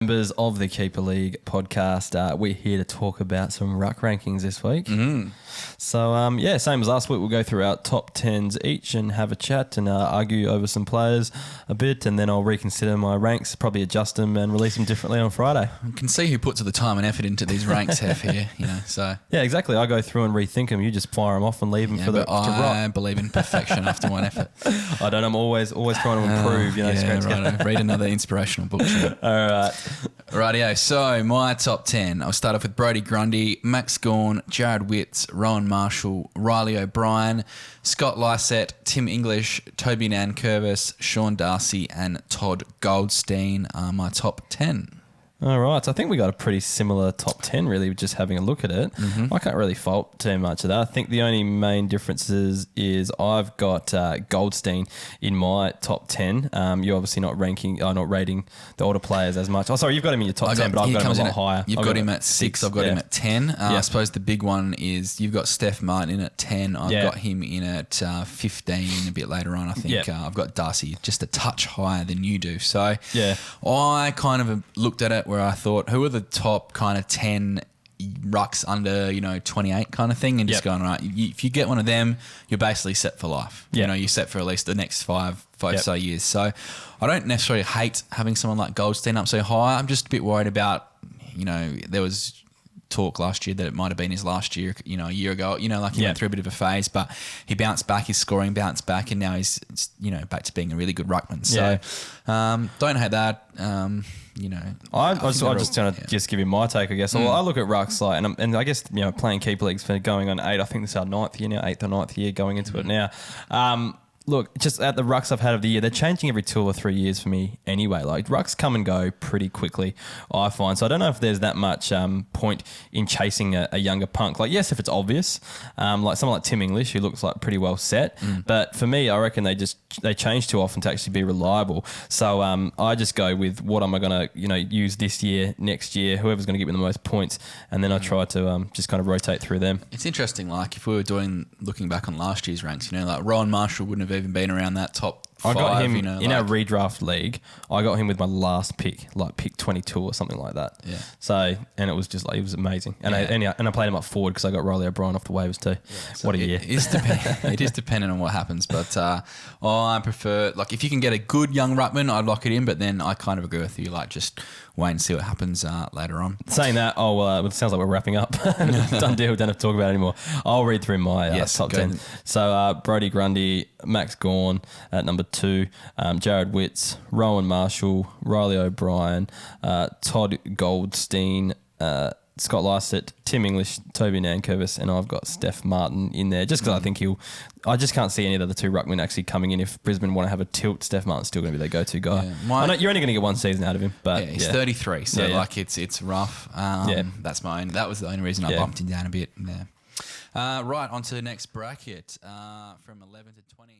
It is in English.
Members of the Keeper League podcast, we're here to talk about some ruck rankings this week. So, same as last week, we'll go through our top 10s each and have a chat and argue over some players a bit, and then I'll reconsider my ranks, probably adjust them and release them differently on Friday. You can see who puts the time and effort into these ranks here, so... Yeah, exactly. I go through and rethink them. You just fire them off and leave them to rock. I believe in perfection after one effort. I don't. I'm always trying to improve, Right. Read another inspirational book. All right. Rightio. So my top 10. I'll start off with Brodie Grundy, Max Gawn, Jared Witts, Rowan Marshall, Riley O'Brien, Scott Lysett, Tim English, Toby Nankervis, Sean Darcy, and Todd Goldstein are my top 10. All right, so I think we got a pretty similar top 10, really, just having a look at it. I can't really fault too much of that. I think the only main differences is I've got Goldstein in my top 10. You're obviously not rating the older players as much. Oh, sorry, you've got him in your top 10, but I've got him a lot higher. You've got him at 6, I've got him at 10. I suppose the big one is you've got Steph Martin in at 10. I've got him in at 15 a bit later on. I think I've got Darcy just a touch higher than you do. So I kind of looked at it where I thought, who are the top kind of 10 rucks under 28 kind of thing, and just going, right, if you get one of them, you're basically set for life. You're set for at least the next five so years. So I don't necessarily hate having someone like Goldstein up so high. I'm just a bit worried about, there was talk last year that it might have been his last year, a year ago, he went through a bit of a phase, but he bounced back, his scoring bounced back, and now he's, back to being a really good ruckman. So don't hate that. I just going to just give you my take, I guess. Well, I look at rucks and I guess playing keeper leagues for going on 8. I think this is our 9th year now, 8th or 9th year going into it now. Look, just at the rucks I've had of the year, they're changing every 2 or 3 years for me anyway. Like, rucks come and go pretty quickly, I find. So I don't know if there's that much point in chasing a younger punk. Like, yes, if it's obvious, like someone like Tim English, who looks like pretty well set. But for me, I reckon they change too often to actually be reliable. So I just go with what am I going to use this year, next year, whoever's going to get me the most points, and then I try to just kind of rotate through them. It's interesting, like if we were looking back on last year's ranks, like Rowan Marshall wouldn't have even been around that top 5. I got him in our redraft league. I got him with my last pick, like pick 22 or something like that. Yeah. So, and it was just it was amazing. And I played him up forward because I got Riley O'Brien off the waivers too. Yeah, so what a year! It is dependent on what happens, but I prefer, like, if you can get a good young ruckman, I'd lock it in. But then I kind of agree with you, like, just wait and see what happens later on. Saying that, it sounds like we're wrapping up. Done deal. Don't have to talk about it anymore. I'll read through my top 10. So Brodie Grundy, Max Gawn at number 2, Jared Witts, Rowan Marshall, Riley O'Brien, Todd Goldstein, Scott Lysett, Tim English, Toby Nankervis, and I've got Steph Martin in there just because I think I just can't see any of the other 2 ruckmen actually coming in. If Brisbane want to have a tilt, Steph Martin's still going to be their go-to guy. Yeah, I know you're only going to get one season out of him, but he's 33, so it's rough. That was the only reason I bumped him down a bit there. Right, on to the next bracket from 11 to 20.